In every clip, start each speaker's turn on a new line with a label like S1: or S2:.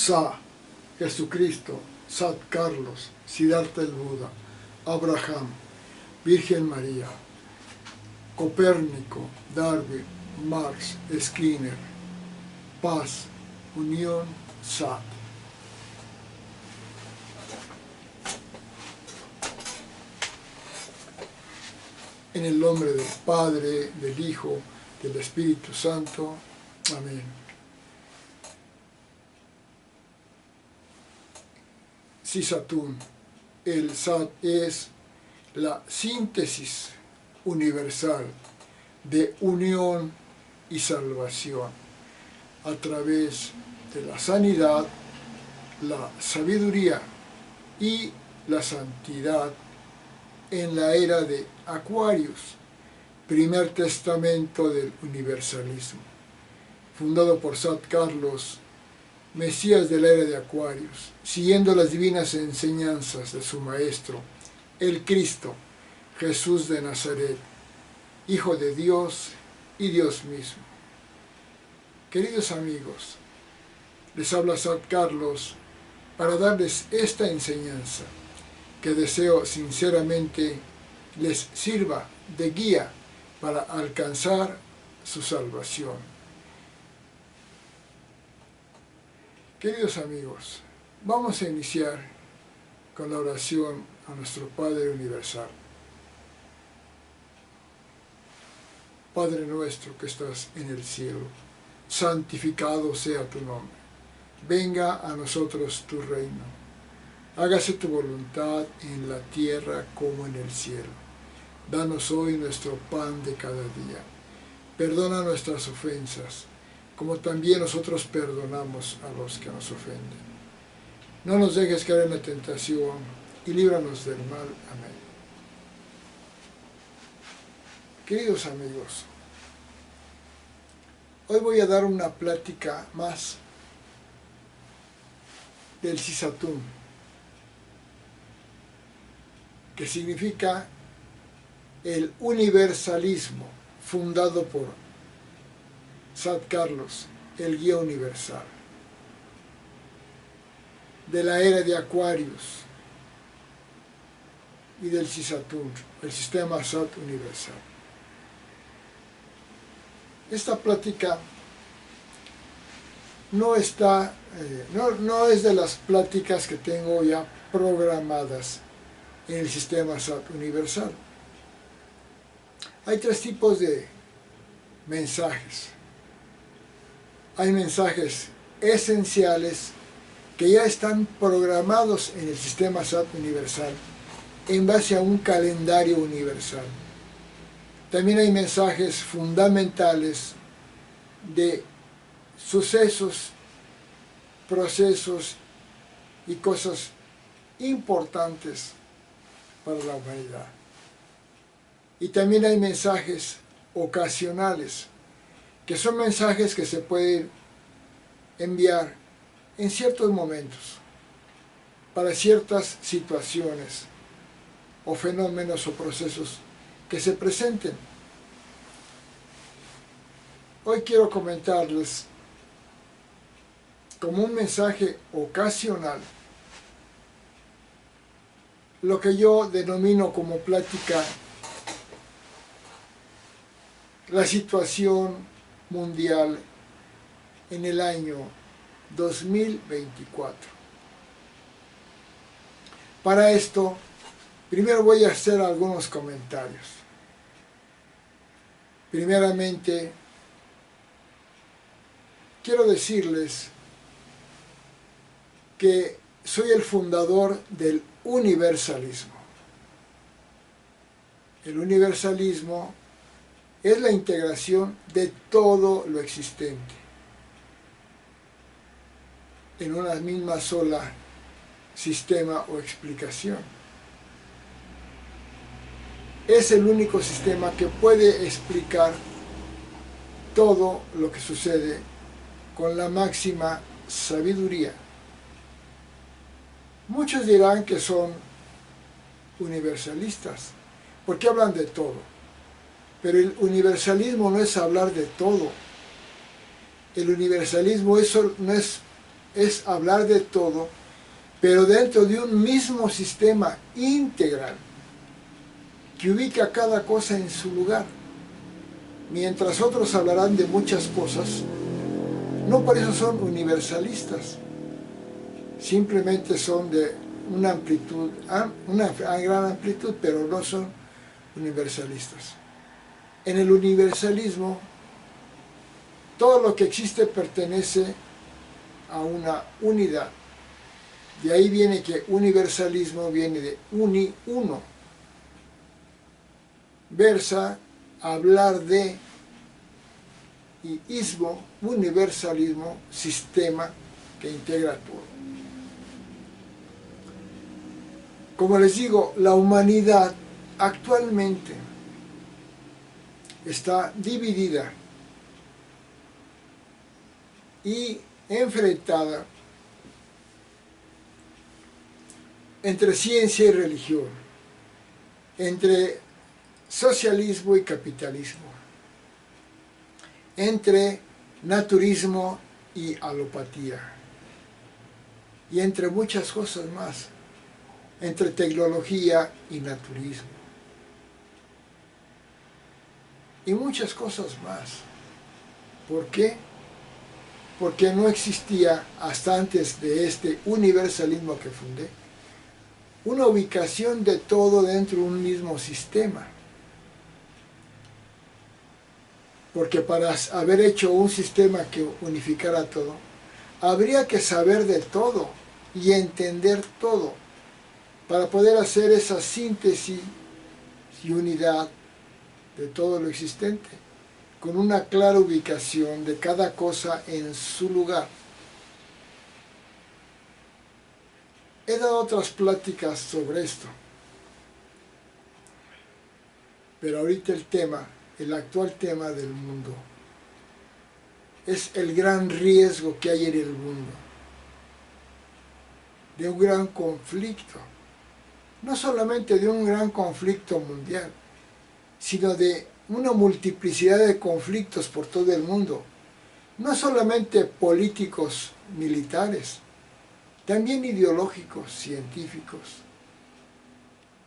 S1: Sa, Jesucristo, Sat Carlos, Siddhartha el Buda, Abraham, Virgen María, Copérnico, Darwin, Marx, Skinner, paz, unión, Sat. En el nombre del Padre, del Hijo, del Espíritu Santo. Amén. Sisatún. El Sat es la síntesis universal de unión y salvación a través de la sanidad, la sabiduría y la santidad en la era de Aquarius, primer testamento del universalismo, fundado por Sat Carlos, Mesías de la era de Aquarius, siguiendo las divinas enseñanzas de su maestro, el Cristo, Jesús de Nazaret, Hijo de Dios y Dios mismo. Queridos amigos, les habla Sat Carlos para darles esta enseñanza que deseo sinceramente les sirva de guía para alcanzar su salvación. Queridos amigos, vamos a iniciar con la oración a nuestro Padre Universal. Padre nuestro que estás en el cielo, santificado sea tu nombre. Venga a nosotros tu reino. Hágase tu voluntad en la tierra como en el cielo. Danos hoy nuestro pan de cada día. Perdona nuestras ofensas, como también nosotros perdonamos a los que nos ofenden. No nos dejes caer en la tentación y líbranos del mal. Amén. Queridos amigos, hoy voy a dar una plática más del Sisatún, que significa el universalismo fundado por Sat Carlos, el guía universal, de la era de Aquarius y del Sisatún, el sistema Sat universal. Esta plática no es de las pláticas que tengo ya programadas en el sistema Sat universal. Hay tres tipos de mensajes. Hay mensajes esenciales que ya están programados en el sistema Sat universal en base a un calendario universal. También hay mensajes fundamentales de sucesos, procesos y cosas importantes para la humanidad. Y también hay mensajes ocasionales, que son mensajes que se pueden enviar en ciertos momentos, para ciertas situaciones, o fenómenos o procesos que se presenten. Hoy quiero comentarles como un mensaje ocasional lo que yo denomino como plática la situación mundial en el año 2024. Para esto, primero voy a hacer algunos comentarios. Primeramente, quiero decirles que soy el fundador del universalismo. El universalismo es la integración de todo lo existente en una misma sola sistema o explicación. Es el único sistema que puede explicar todo lo que sucede con la máxima sabiduría. Muchos dirán que son universalistas, porque hablan de todo. Pero el universalismo no es hablar de todo. El universalismo no es es hablar de todo, pero dentro de un mismo sistema integral que ubica cada cosa en su lugar. Mientras otros hablarán de muchas cosas, no por eso son universalistas, simplemente son de una amplitud, una gran amplitud, pero no son universalistas. En el universalismo, todo lo que existe pertenece a una unidad. De ahí viene que universalismo viene de uno. Versa, hablar de, y ismo, universalismo, sistema que integra todo. Como les digo, la humanidad actualmente está dividida y enfrentada entre ciencia y religión, entre socialismo y capitalismo, entre naturismo y alopatía, y entre muchas cosas más, entre tecnología y naturismo, y muchas cosas más. ¿Por qué? Porque no existía, hasta antes de este universalismo que fundé, una ubicación de todo dentro de un mismo sistema. Porque para haber hecho un sistema que unificara todo, habría que saber de todo y entender todo, para poder hacer esa síntesis y unidad de todo lo existente, con una clara ubicación de cada cosa en su lugar. He dado otras pláticas sobre esto, pero ahorita el actual tema del mundo, es el gran riesgo que hay en el mundo, de un gran conflicto, no solamente de un gran conflicto mundial, sino de una multiplicidad de conflictos por todo el mundo, no solamente políticos, militares, también ideológicos, científicos,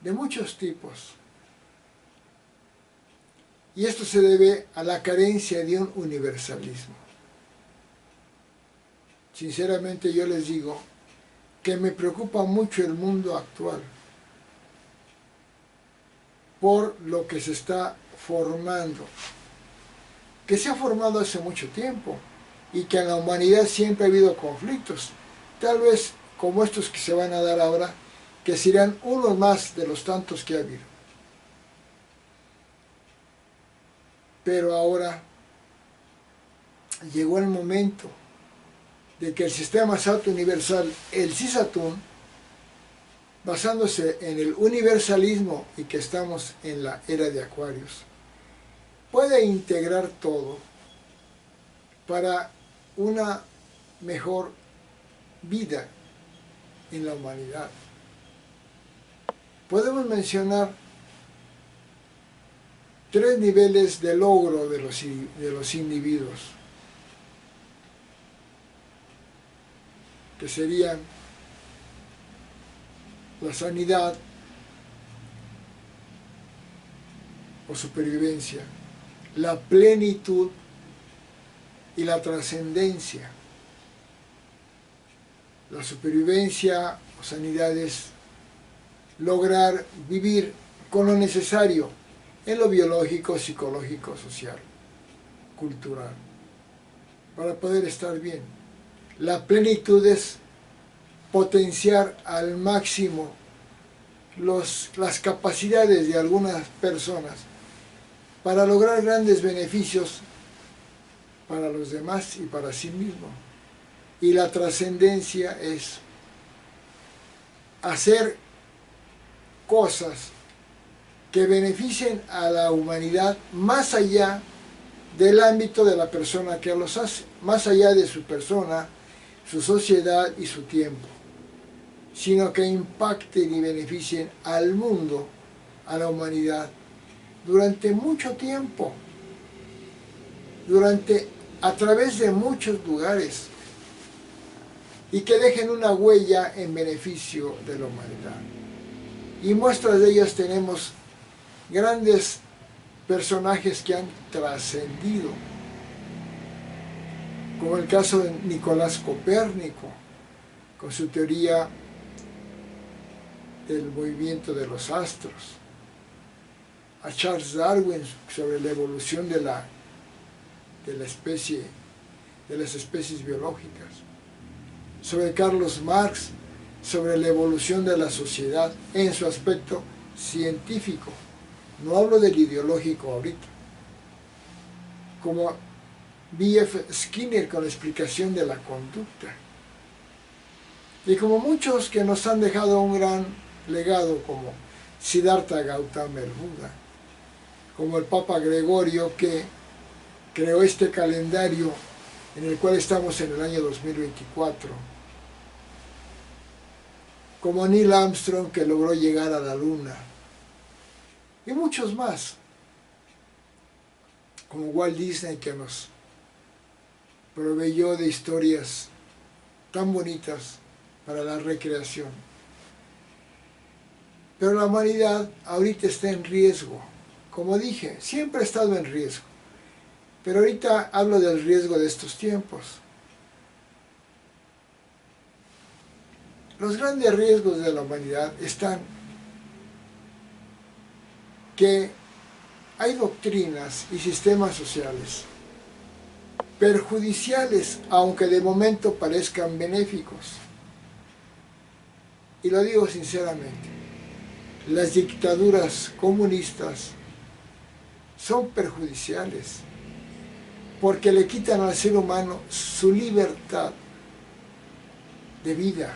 S1: de muchos tipos. Y esto se debe a la carencia de un universalismo. Sinceramente yo les digo que me preocupa mucho el mundo actual por lo que se está formando, que se ha formado hace mucho tiempo y que en la humanidad siempre ha habido conflictos, tal vez como estos que se van a dar ahora, que serán uno más de los tantos que ha habido. Pero ahora llegó el momento de que el sistema SAT universal, el CISATUN, basándose en el universalismo y que estamos en la era de Acuarios, puede integrar todo para una mejor vida en la humanidad. Podemos mencionar 3 niveles de logro de los individuos, que serían la sanidad o supervivencia, la plenitud y la trascendencia. La supervivencia o sanidad es lograr vivir con lo necesario en lo biológico, psicológico, social, cultural, para poder estar bien. La plenitud es potenciar al máximo las capacidades de algunas personas para lograr grandes beneficios para los demás y para sí mismo. Y la trascendencia es hacer cosas que beneficien a la humanidad más allá del ámbito de la persona que los hace, más allá de su persona, su sociedad y su tiempo, sino que impacten y beneficien al mundo, a la humanidad, durante mucho tiempo, a través de muchos lugares. y que dejen una huella en beneficio de la humanidad. Y muestras de ellas tenemos grandes personajes que han trascendido, como el caso de Nicolás Copérnico, con su teoría del movimiento de los astros, a Charles Darwin sobre la evolución de las especies biológicas, sobre Carlos Marx, sobre la evolución de la sociedad en su aspecto científico. No hablo del ideológico ahorita. Como B.F. Skinner con la explicación de la conducta. Y como muchos que nos han dejado un gran legado, como Siddhartha Gautama el Buda, como el Papa Gregorio, que creó este calendario en el cual estamos en el año 2024, como Neil Armstrong, que logró llegar a la Luna, y muchos más, como Walt Disney, que nos proveyó de historias tan bonitas para la recreación. Pero la humanidad ahorita está en riesgo. Como dije, siempre ha estado en riesgo. Pero ahorita hablo del riesgo de estos tiempos. Los grandes riesgos de la humanidad están que hay doctrinas y sistemas sociales perjudiciales, aunque de momento parezcan benéficos. Y lo digo sinceramente, las dictaduras comunistas son perjudiciales porque le quitan al ser humano su libertad de vida,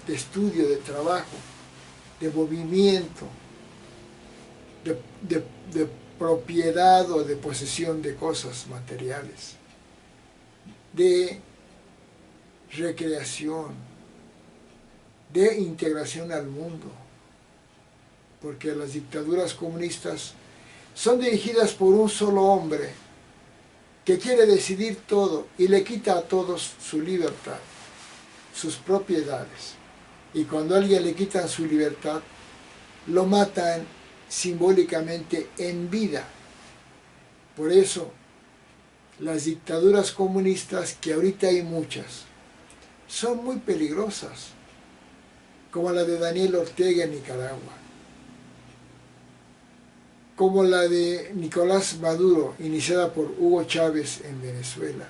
S1: de estudio, de trabajo, de movimiento, de propiedad o de posesión de cosas materiales, de recreación, de integración al mundo, porque las dictaduras comunistas son dirigidas por un solo hombre que quiere decidir todo y le quita a todos su libertad, sus propiedades. Y cuando a alguien le quitan su libertad, lo matan simbólicamente en vida. Por eso, las dictaduras comunistas, que ahorita hay muchas, son muy peligrosas, como la de Daniel Ortega en Nicaragua, como la de Nicolás Maduro, iniciada por Hugo Chávez en Venezuela,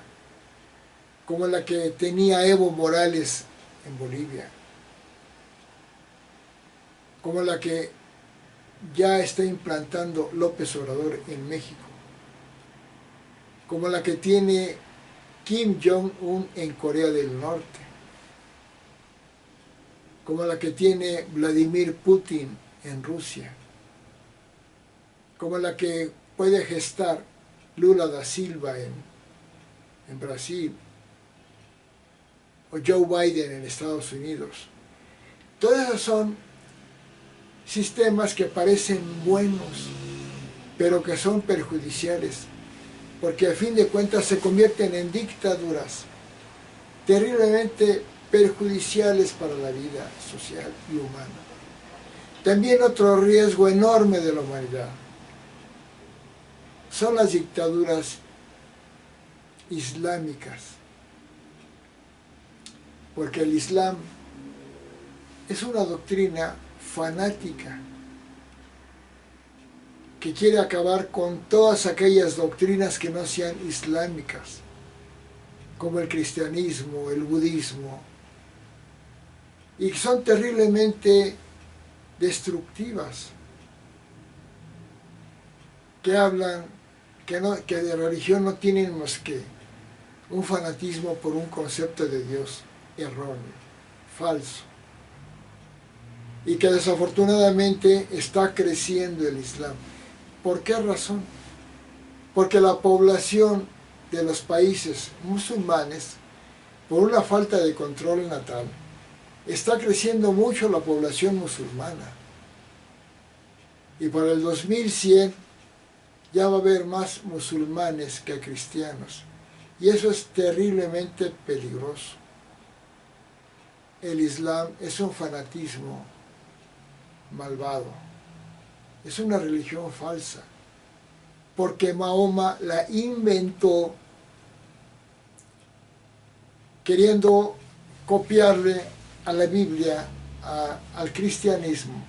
S1: como la que tenía Evo Morales en Bolivia, como la que ya está implantando López Obrador en México, como la que tiene Kim Jong-un en Corea del Norte, como la que tiene Vladimir Putin en Rusia, como la que puede gestar Lula da Silva en Brasil, o Joe Biden en Estados Unidos. Todos esos son sistemas que parecen buenos, pero que son perjudiciales, porque a fin de cuentas se convierten en dictaduras terriblemente perjudiciales para la vida social y humana. También otro riesgo enorme de la humanidad son las dictaduras islámicas, porque el Islam es una doctrina fanática que quiere acabar con todas aquellas doctrinas que no sean islámicas, como el cristianismo, el budismo, y que son terriblemente destructivas, que hablan que de religión no tienen más que un fanatismo por un concepto de Dios erróneo, falso, y que desafortunadamente está creciendo el Islam. ¿Por qué razón? Porque la población de los países musulmanes, por una falta de control natal, está creciendo mucho la población musulmana. Y para el 2100 ya va a haber más musulmanes que cristianos. Y eso es terriblemente peligroso. el Islam es un fanatismo malvado, es una religión falsa, porque Mahoma la inventó queriendo copiarle a la Biblia, al cristianismo.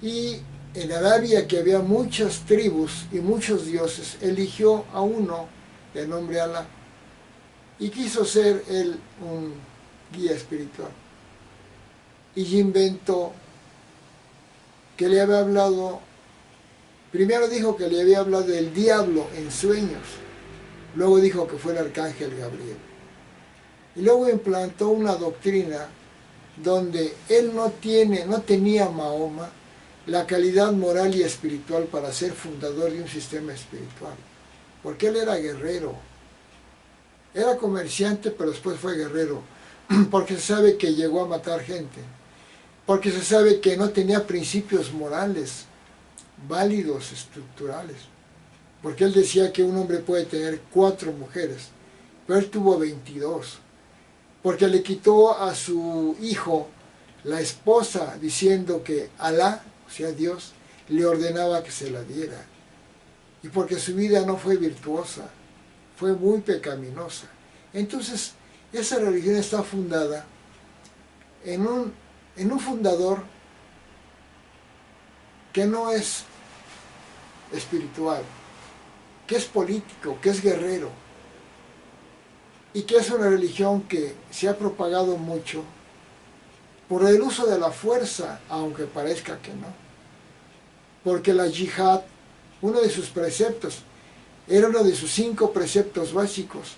S1: Y en Arabia, que había muchas tribus y muchos dioses, eligió a uno de nombre Alá y quiso ser él un guía espiritual. Y inventó que le había hablado, primero dijo que le había hablado del diablo en sueños, luego dijo que fue el arcángel Gabriel. Y luego implantó una doctrina donde él no tenía Mahoma la calidad moral y espiritual para ser fundador de un sistema espiritual, porque él era guerrero, era comerciante, pero después fue guerrero, porque se sabe que llegó a matar gente, porque se sabe que no tenía principios morales válidos, estructurales, porque él decía que un hombre puede tener 4 mujeres, pero él tuvo 22, porque le quitó a su hijo la esposa diciendo que Alá, o sea Dios, le ordenaba que se la diera, y porque su vida no fue virtuosa, fue muy pecaminosa. Entonces, esa religión está fundada en un fundador que no es espiritual, que es político, que es guerrero, y que es una religión que se ha propagado mucho por el uso de la fuerza, aunque parezca que no. Porque la yihad, uno de sus preceptos, era uno de sus 5 preceptos básicos,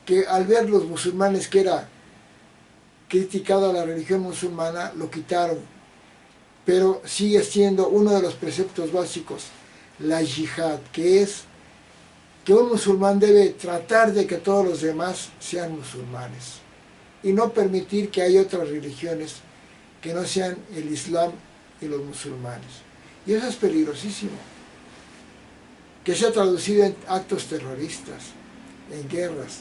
S1: que al ver los musulmanes que era criticada la religión musulmana, lo quitaron. Pero sigue siendo uno de los preceptos básicos, la yihad, que es que un musulmán debe tratar de que todos los demás sean musulmanes y no permitir que haya otras religiones que no sean el Islam y los musulmanes. Y eso es peligrosísimo, que se ha traducido en actos terroristas, en guerras,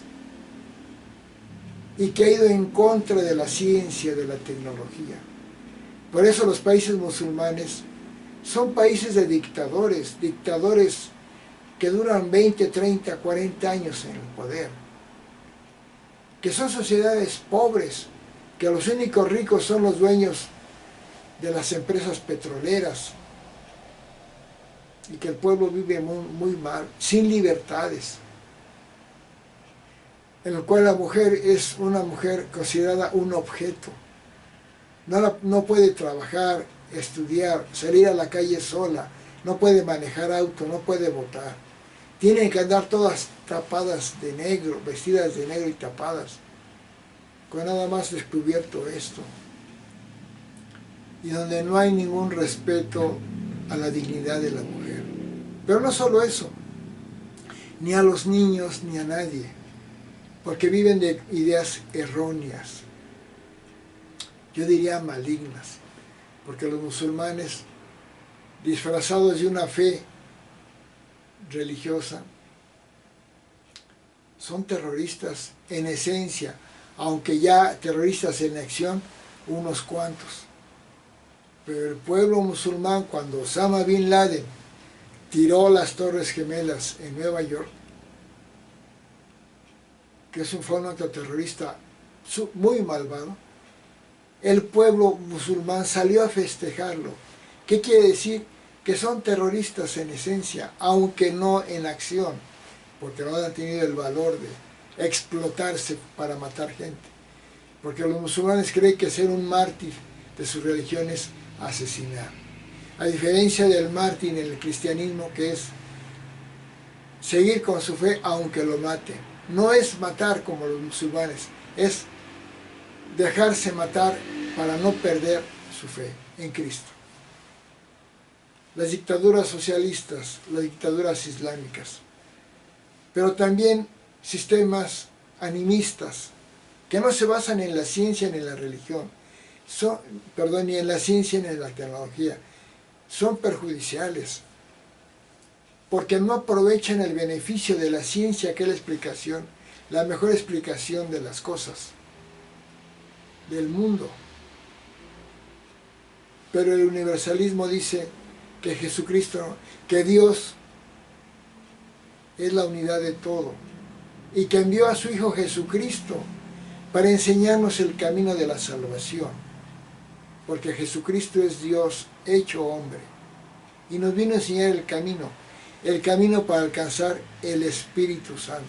S1: y que ha ido en contra de la ciencia, de la tecnología. Por eso los países musulmanes son países de dictadores que duran 20, 30, 40 años en el poder, que son sociedades pobres, que los únicos ricos son los dueños de las empresas petroleras, y que el pueblo vive muy mal, sin libertades, en el cual la mujer es una mujer considerada un objeto. No puede trabajar, estudiar, salir a la calle sola, no puede manejar auto, no puede votar. Tienen que andar todas tapadas de negro, vestidas de negro y tapadas, con nada más descubierto esto. Y donde no hay ningún respeto a la dignidad de la mujer. Pero no solo eso, ni a los niños ni a nadie, porque viven de ideas erróneas, yo diría malignas, porque los musulmanes, disfrazados de una fe religiosa, son terroristas en esencia, aunque ya terroristas en acción unos cuantos. Pero el pueblo musulmán, cuando Osama Bin Laden tiró las Torres Gemelas en Nueva York, que es un fenómeno terrorista muy malvado, el pueblo musulmán salió a festejarlo. ¿Qué quiere decir? Que son terroristas en esencia, aunque no en acción, porque no han tenido el valor de explotarse para matar gente. Porque los musulmanes creen que ser un mártir de su religión es asesinar. A diferencia del mártir en el cristianismo, que es seguir con su fe aunque lo maten. No es matar como los musulmanes, es dejarse matar para no perder su fe en Cristo. Las dictaduras socialistas, las dictaduras islámicas, pero también sistemas animistas que no se basan en la ciencia ni en la religión, ni en la ciencia ni en la tecnología, son perjudiciales, porque no aprovechan el beneficio de la ciencia, que es la explicación, la mejor explicación de las cosas. del mundo. Pero el universalismo dice que Jesucristo, que Dios es la unidad de todo y que envió a su Hijo Jesucristo para enseñarnos el camino de la salvación, porque Jesucristo es Dios hecho hombre y nos vino a enseñar el camino para alcanzar el Espíritu Santo.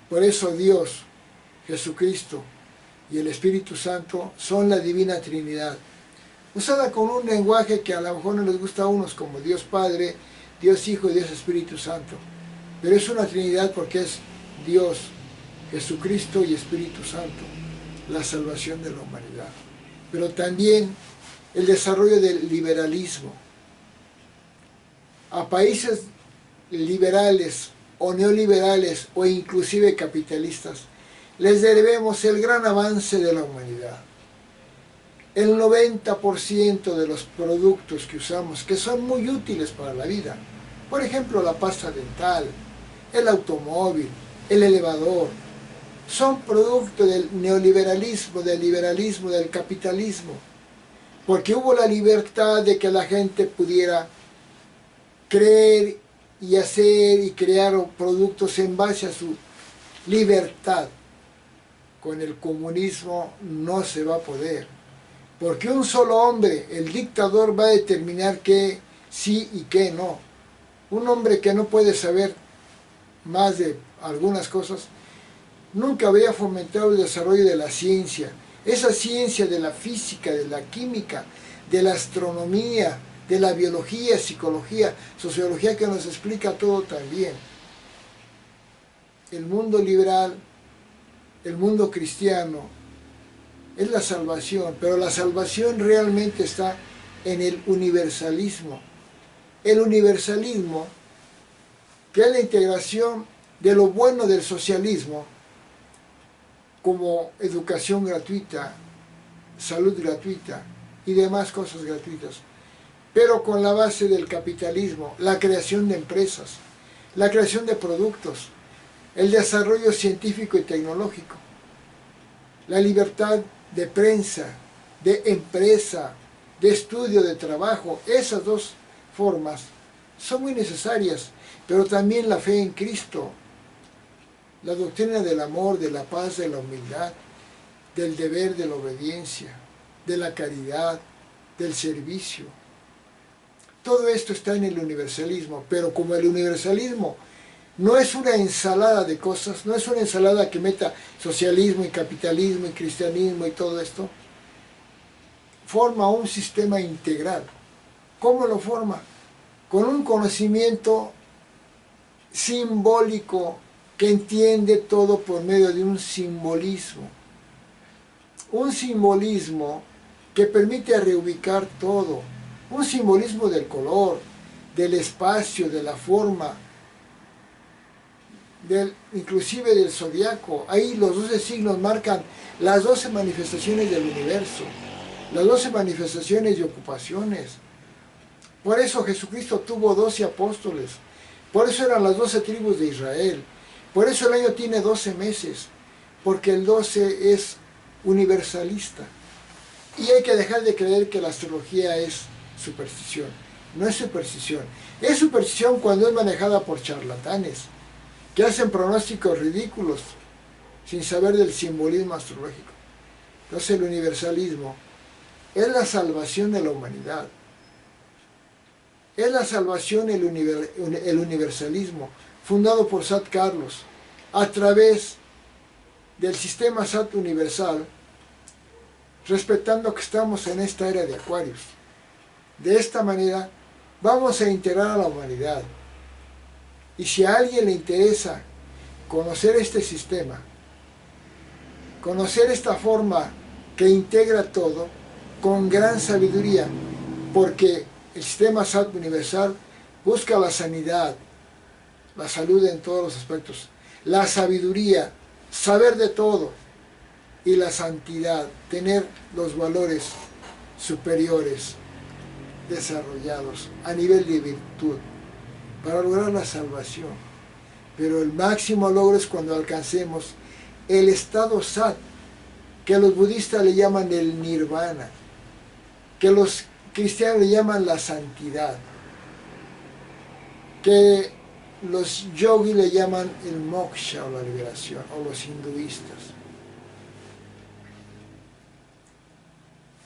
S1: Por eso Dios, Jesucristo y el Espíritu Santo son la Divina Trinidad, usada con un lenguaje que a lo mejor no les gusta a unos, como Dios Padre, Dios Hijo y Dios Espíritu Santo. Pero es una Trinidad porque es Dios, Jesucristo y Espíritu Santo, la salvación de la humanidad. Pero también el desarrollo del liberalismo. A países liberales o neoliberales o inclusive capitalistas les debemos el gran avance de la humanidad. El 90% de los productos que usamos, que son muy útiles para la vida, por ejemplo la pasta dental, el automóvil, el elevador, son producto del neoliberalismo, del liberalismo, del capitalismo, porque hubo la libertad de que la gente pudiera creer y hacer y crear productos en base a su libertad. Con el comunismo no se va a poder, porque un solo hombre, el dictador, va a determinar qué sí y qué no. Un hombre que no puede saber más de algunas cosas, nunca había fomentado el desarrollo de la ciencia, esa ciencia de la física, de la química, de la astronomía, de la biología, psicología, sociología, que nos explica todo también. El mundo liberal, el mundo cristiano, es la salvación, pero la salvación realmente está en el universalismo. El universalismo, que es la integración de lo bueno del socialismo, como educación gratuita, salud gratuita y demás cosas gratuitas, pero con la base del capitalismo, la creación de empresas, la creación de productos, el desarrollo científico y tecnológico, la libertad de prensa, de empresa, de estudio, de trabajo. Esas dos formas son muy necesarias, pero también la fe en Cristo, la doctrina del amor, de la paz, de la humildad, del deber, de la obediencia, de la caridad, del servicio. Todo esto está en el universalismo, pero como el universalismo no es una ensalada de cosas, no es una ensalada que meta socialismo y capitalismo y cristianismo y todo esto, forma un sistema integral. ¿Cómo lo forma? Con un conocimiento simbólico que entiende todo por medio de un simbolismo. Un simbolismo que permite reubicar todo. Un simbolismo del color, del espacio, de la forma, inclusive del zodiaco. Ahí los 12 signos marcan las 12 manifestaciones del universo, las 12 manifestaciones y ocupaciones. Por eso Jesucristo tuvo 12 apóstoles, por eso eran las 12 tribus de Israel, por eso el año tiene 12 meses, porque el 12 es universalista. Y hay que dejar de creer que la astrología es superstición. No es superstición. Es superstición cuando es manejada por charlatanes, que hacen pronósticos ridículos sin saber del simbolismo astrológico. Entonces el universalismo es la salvación de la humanidad. Es la salvación el universalismo, fundado por San Carlos, a través del sistema SAT universal, respetando que estamos en esta era de Acuarios. De esta manera vamos a integrar a la humanidad. Y si a alguien le interesa conocer este sistema, conocer esta forma que integra todo con gran sabiduría, porque el sistema SAT universal busca la sanidad, la salud en todos los aspectos, la sabiduría, saber de todo, y la santidad, tener los valores superiores desarrollados a nivel de virtud para lograr la salvación. Pero el máximo logro es cuando alcancemos el estado SAT, que los budistas le llaman el nirvana, que los cristianos le llaman la santidad, que los yogis le llaman el moksha o la liberación, o los hinduistas.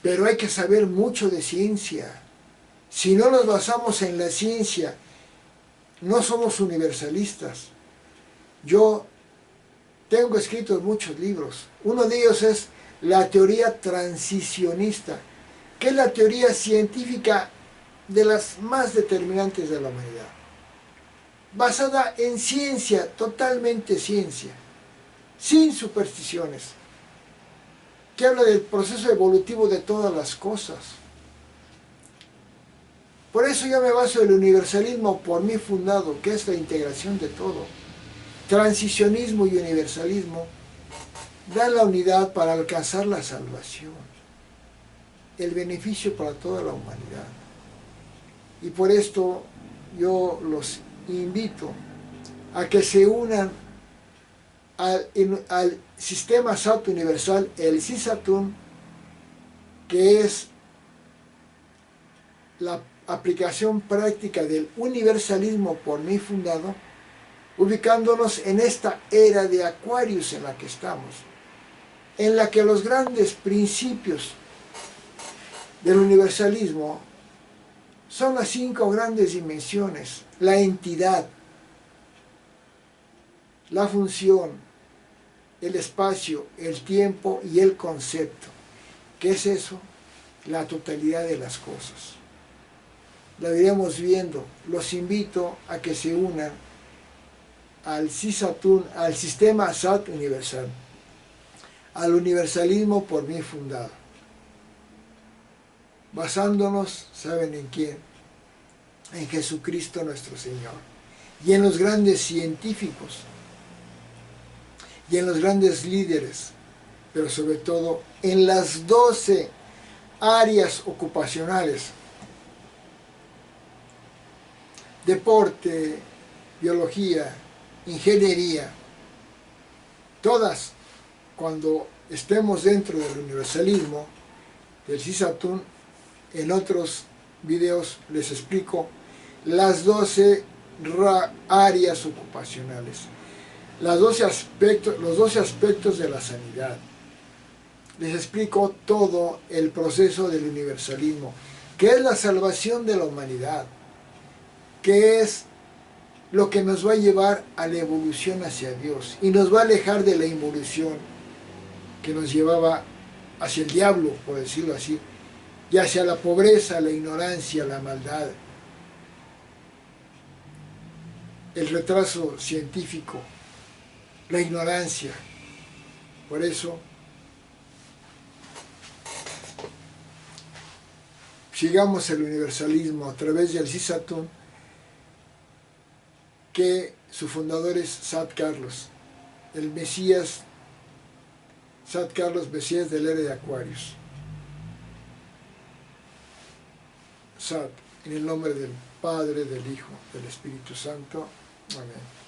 S1: Pero hay que saber mucho de ciencia. Si no nos basamos en la ciencia, no somos universalistas. Yo tengo escritos muchos libros. Uno de ellos es la teoría transicionista, que es la teoría científica de las más determinantes de la humanidad, basada en ciencia, totalmente ciencia, sin supersticiones, que habla del proceso evolutivo de todas las cosas. Por eso yo me baso en el universalismo por mí fundado, que es la integración de todo. Transicionismo y universalismo dan la unidad para alcanzar la salvación, el beneficio para toda la humanidad. Y por esto yo los invito a que se unan al sistema SAT universal, el SISATUN, que es la aplicación práctica del universalismo por mí fundado, ubicándonos en esta era de Aquarius en la que estamos, en la que los grandes principios del universalismo son las 5 grandes dimensiones: la entidad, la función, el espacio, el tiempo y el concepto. ¿Qué es eso? La totalidad de las cosas. La iremos viendo. Los invito a que se unan al SISATUN, al sistema SAT universal, al universalismo por mí fundado, basándonos, ¿saben en quién? En Jesucristo nuestro Señor, y en los grandes científicos, y en los grandes líderes, pero sobre todo en las 12 áreas ocupacionales: deporte, biología, ingeniería. Todas, cuando estemos dentro del universalismo, del SISATUN, en otros videos les explico las 12 áreas ocupacionales, los 12 aspectos de la sanidad. Les explico todo el proceso del universalismo, que es la salvación de la humanidad, que es lo que nos va a llevar a la evolución hacia Dios y nos va a alejar de la involución que nos llevaba hacia el diablo, por decirlo así, y hacia la pobreza, la ignorancia, la maldad, el retraso científico, la ignorancia. Por eso, sigamos el universalismo a través del SISATUN, que su fundador es Sat Carlos, el Mesías, Sat Carlos, Mesías del era de Aquarius. Sat, en el nombre del Padre, del Hijo, del Espíritu Santo. Amén.